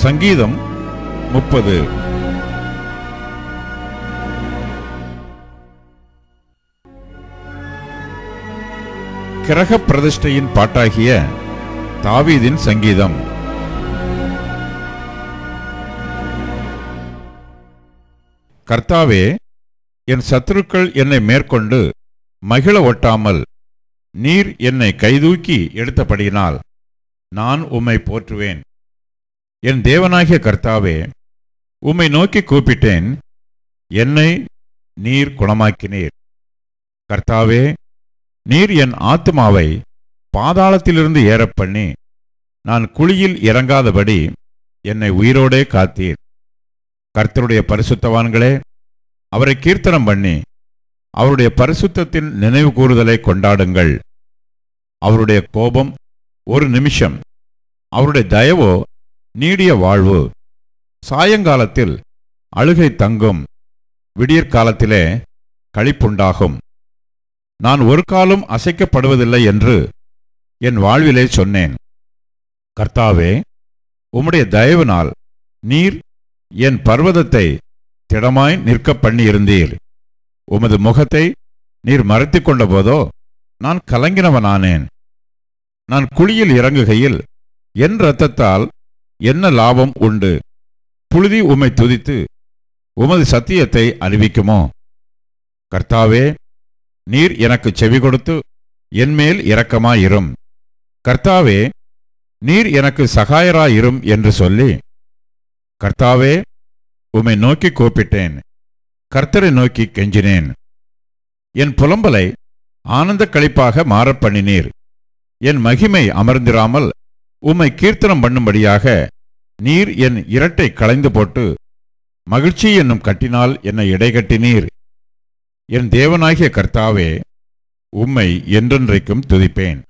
சங்கீதம் 30. கிரக பிரதிஷ்டையின் பாட்டாகிய தாவீதின் சங்கீதம். கர்த்தாவே, என் சத்துருக்கள் என்னை மேற்கொண்டு மகிழ ஒட்டாமல் நீர் என்னை கைதூக்கி எடுத்தபடியினால் நான் உம்மை போற்றுவேன். என் தேவனாகிய கர்த்தாவே, உம்மை நோக்கி கூப்பிட்டேன், என்னை நீர் குணமாக்கினீர். கர்த்தாவே, நீர் என் ஆத்துமாவை பாதாளத்திலிருந்து ஏறப்பண்ணி நான் குழியில் இறங்காதபடி என்னை உயிரோடே காத்தீர். கர்த்தருடைய பரிசுத்தவான்களே, அவரை கீர்த்தனம் பண்ணி அவருடைய பரிசுத்தத்தின் நினைவு கூறுதலை கொண்டாடுங்கள். அவருடைய கோபம் ஒரு நிமிஷம், அவருடைய தயவோ நீடிய வாழ்வு. சாயங்காலத்தில் அழுகை தங்கும், விடியற்காலத்திலே களிப்புண்டாகும். நான் ஒரு காலம் அசைக்கப்படுவதில்லை என்று என் வாழ்விலே சொன்னேன். கர்த்தாவே, உம்முடைய தயவினால் நீர் என் பர்வதத்தை திடமாய் நிற்க பண்ணியிருந்தீர். உமது முகத்தை நீர் மறைத்துக் கொண்ட போதோ நான் கலங்கினவனானேன். நான் குழியில் இறங்குகையில் என் இரத்தத்தால் என்ன லாபம் உண்டு? புழுதி உம்மை துதித்து உமது சத்தியத்தை அறிவிக்குமோ? கர்த்தாவே, நீர் எனக்கு செவி கொடுத்து என்மேல் இரக்கமாயிரும். கர்த்தாவே, நீர் எனக்கு சகாயராயிரும் என்று சொல்லி, கர்த்தாவே, உம்மை நோக்கி கூப்பிட்டேன், கர்த்தரை நோக்கி கெஞ்சினேன். என் புலம்பலை ஆனந்த களிப்பாக மாறப்பண்ணினீர். என் மகிமை அமர்ந்திராமல் உம்மை கீர்த்தனம் பண்ணும்படியாக நீர் என் இரட்டை களைந்து போட்டு மகிழ்ச்சி என்னும் கட்டினால் என்னை இடைகட்டினீர். என் தேவனாகிய கர்த்தாவே, உம்மை என்றென்றைக்கும் துதிப்பேன்.